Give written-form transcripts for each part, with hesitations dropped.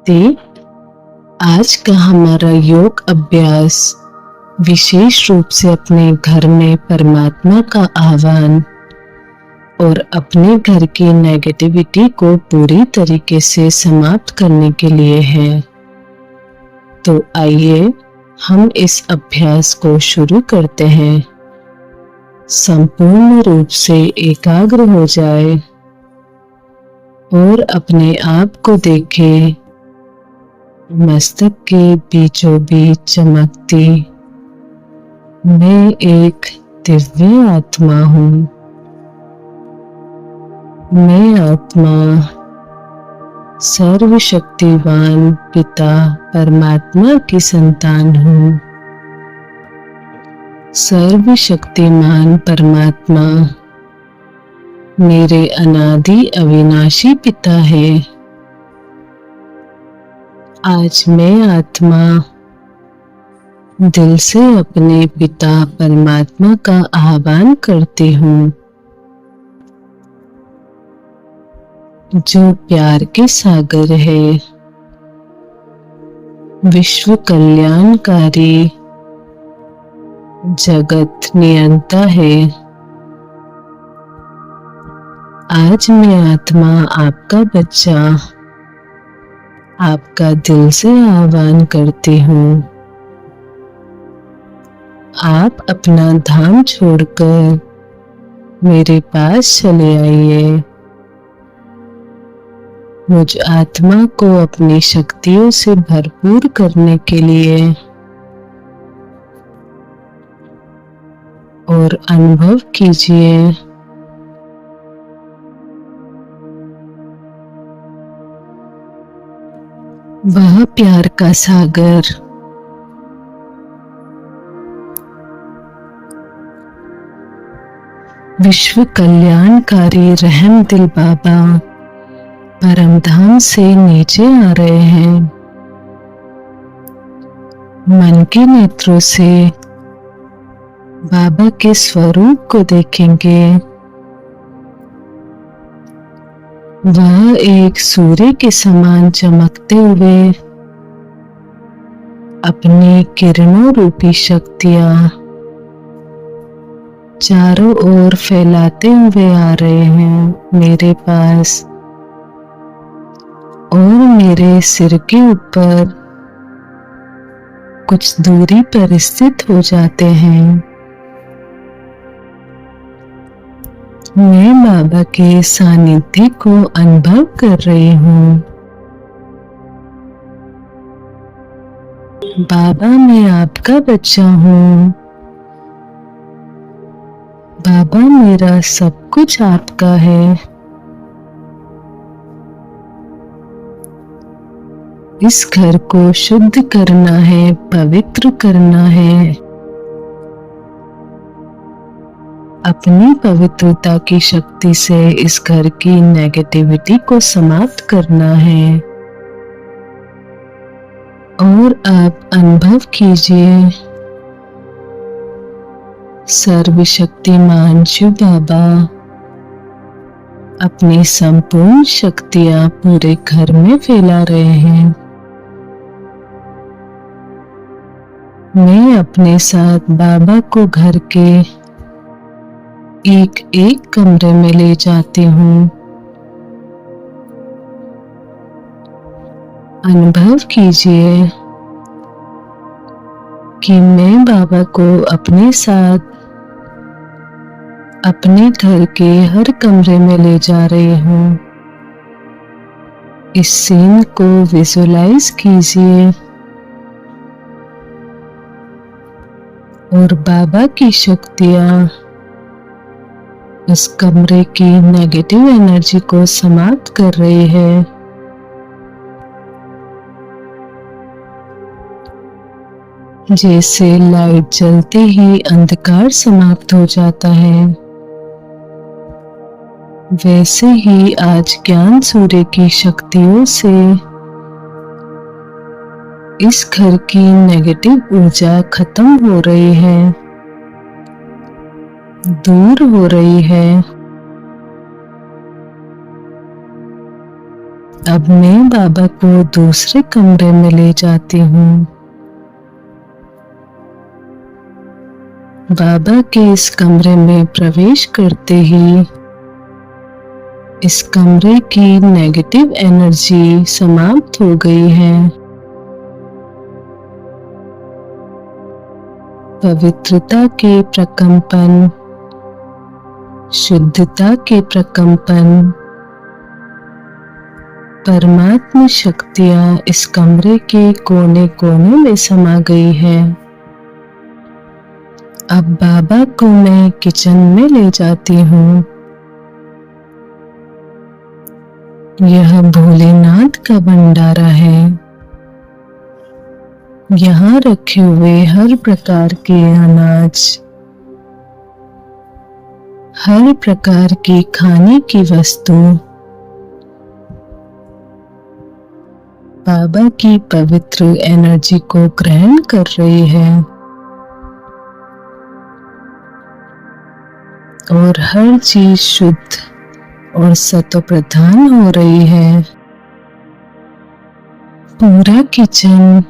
नमस्ते। आज का हमारा योग अभ्यास विशेष रूप से अपने घर में परमात्मा का आह्वान और अपने घर की नेगेटिविटी को पूरी तरीके से समाप्त करने के लिए है। तो आइए हम इस अभ्यास को शुरू करते हैं। संपूर्ण रूप से एकाग्र हो जाए और अपने आप को देखें मस्तक के बीचों बीच चमकती मैं एक दिव्य आत्मा हूँ। मैं आत्मा सर्वशक्तिवान पिता परमात्मा की संतान हूँ। सर्वशक्तिमान परमात्मा मेरे अनादि अविनाशी पिता है। आज मैं आत्मा दिल से अपने पिता परमात्मा का आह्वान करती हूँ, जो प्यार के सागर है, विश्व कल्याणकारी, जगत नियंता है। आज मैं आत्मा आपका बच्चा आपका दिल से आह्वान करती हूँ। आप अपना धाम छोड़कर मेरे पास चले आइए। मुझ आत्मा को अपनी शक्तियों से भरपूर करने के लिए और अनुभव कीजिए वह प्यार का सागर विश्व कल्याणकारी रहम दिल बाबा परमधाम से नीचे आ रहे हैं। मन के नेत्रों से बाबा के स्वरूप को देखेंगे। वह एक सूर्य के समान चमकते हुए अपनी किरणों रूपी शक्तियां चारों ओर फैलाते हुए आ रहे हैं मेरे पास और मेरे सिर के ऊपर कुछ दूरी पर स्थित हो जाते हैं। मैं बाबा के सानिध्य को अनुभव कर रही हूँ। बाबा मैं आपका बच्चा हूँ। बाबा मेरा सब कुछ आपका है। इस घर को शुद्ध करना है, पवित्र करना है। अपनी पवित्रता की शक्ति से इस घर की नेगेटिविटी को समाप्त करना है। और आप अनुभव कीजिए सर्वशक्तिमान शिव बाबा अपनी संपूर्ण शक्तियां पूरे घर में फैला रहे हैं। मैं अपने साथ बाबा को घर के एक एक कमरे में ले जाती हूँ। अनुभव कीजिए कि मैं बाबा को अपने साथ अपने घर के हर कमरे में ले जा रही हूँ। इस सीन को विजुअलाइज कीजिए और बाबा की शक्तियाँ उस कमरे की नेगेटिव एनर्जी को समाप्त कर रही है। जैसे लाइट जलते ही अंधकार समाप्त हो जाता है, वैसे ही आज ज्ञान सूर्य की शक्तियों से इस घर की नेगेटिव ऊर्जा खत्म हो रही है, दूर हो रही है। अब मैं बाबा को दूसरे कमरे में ले जाती हूँ। बाबा के इस कमरे में प्रवेश करते ही इस कमरे की नेगेटिव एनर्जी समाप्त हो गई है। पवित्रता के प्रकंपन, शुद्धता के प्रकंपन, परमात्मा शक्तियां इस कमरे के कोने कोने में समा गई है। अब बाबा को मैं किचन में ले जाती हूँ। यह भोलेनाथ का भंडारा है। यहाँ रखे हुए हर प्रकार के अनाज, हर प्रकार की खाने की वस्तु बाबा की पवित्र एनर्जी को ग्रहण कर रही है और हर चीज शुद्ध और सत्व प्रधान हो रही है। पूरा किचन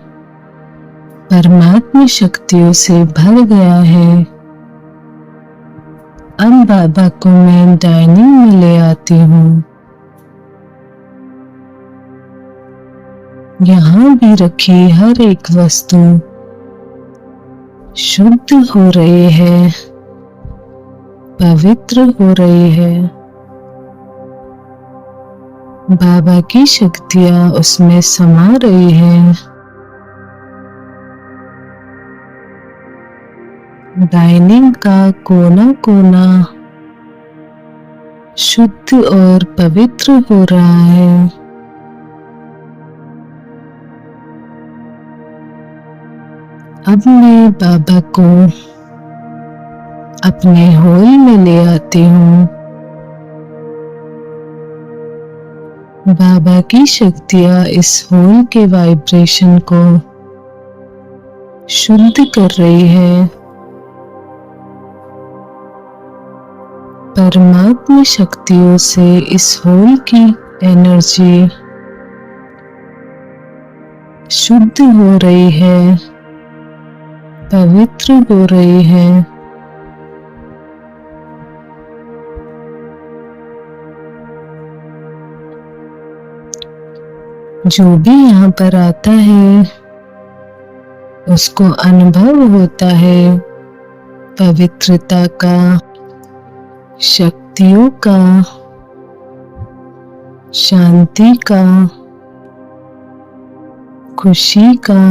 परमात्मा शक्तियों से भर गया है। अब बाबा को मैं डाइनिंग में ले आती हूँ। यहाँ भी रखी हर एक वस्तु शुद्ध हो रही है, पवित्र हो रही है। बाबा की शक्तियाँ उसमें समा रही है। डाइनिंग का कोना कोना शुद्ध और पवित्र हो रहा है। अब मैं बाबा को अपने हॉल में ले आती हूँ। बाबा की शक्तियाँ इस हॉल के वाइब्रेशन को शुद्ध कर रही है। परमात्मा शक्तियों से इस हॉल की एनर्जी शुद्ध हो रही है, पवित्र हो रही है। जो भी यहाँ पर आता है उसको अनुभव होता है पवित्रता का, शक्तियों का, शांति का, खुशी का,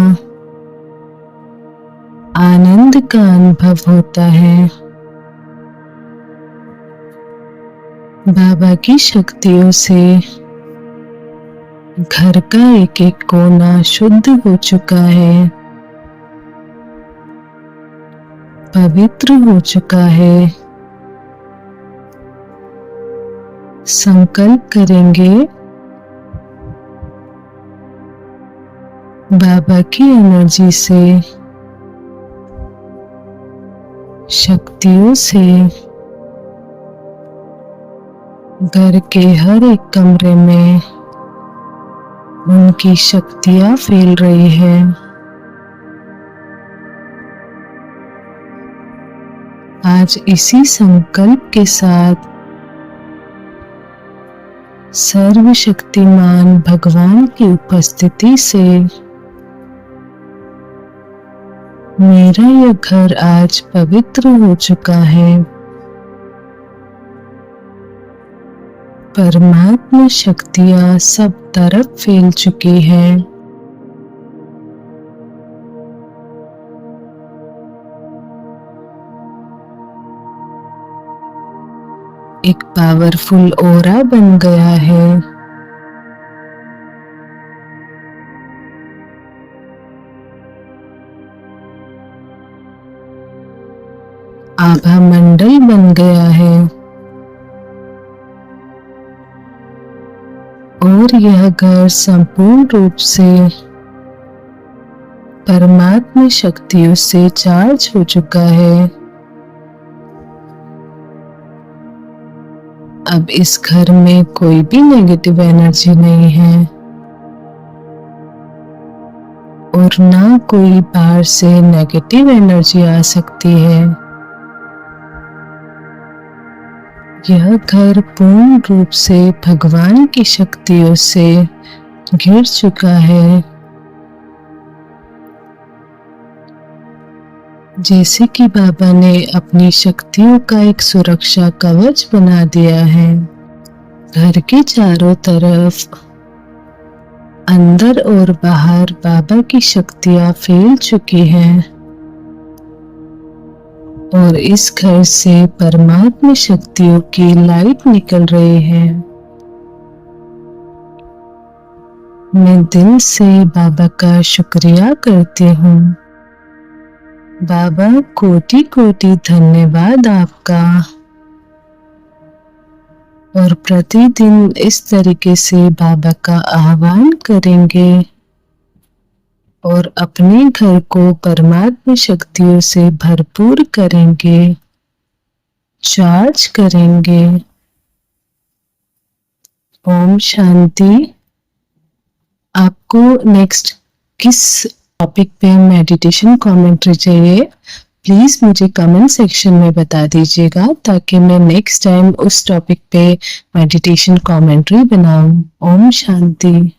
आनंद का अनुभव होता है। बाबा की शक्तियों से घर का एक एक कोना शुद्ध हो चुका है, पवित्र हो चुका है। संकल्प करेंगे बाबा की एनर्जी से, शक्तियों से घर के हर एक कमरे में उनकी शक्तियां फैल रही है। आज इसी संकल्प के साथ सर्वशक्तिमान भगवान की उपस्थिति से मेरा यह घर आज पवित्र हो चुका है। परमात्मा शक्तियां सब तरफ फैल चुकी है। एक पावरफुल ऑरा बन गया है। आभा मंडल बन गया है और यह घर संपूर्ण रूप से परमात्मा शक्तियों से चार्ज हो चुका है। अब इस घर में कोई भी नेगेटिव एनर्जी नहीं है और ना कोई बाहर से नेगेटिव एनर्जी आ सकती है। यह घर पूर्ण रूप से भगवान की शक्तियों से घिर चुका है। जैसे कि बाबा ने अपनी शक्तियों का एक सुरक्षा कवच बना दिया है। घर के चारों तरफ अंदर और बाहर बाबा की शक्तियां फैल चुकी हैं और इस घर से परमात्मा शक्तियों की लाइट निकल रही है। मैं दिल से बाबा का शुक्रिया करती हूँ। बाबा कोटि कोटि धन्यवाद आपका। और प्रतिदिन इस तरीके से बाबा का आह्वान करेंगे और अपने घर को परमात्मा शक्तियों से भरपूर करेंगे, चार्ज करेंगे। ओम शांति। आपको नेक्स्ट किस टॉपिक पे मेडिटेशन कमेंट्री चाहिए, प्लीज मुझे कमेंट सेक्शन में बता दीजिएगा ताकि मैं नेक्स्ट टाइम उस टॉपिक पे मेडिटेशन कमेंट्री बनाऊं। ओम शांति।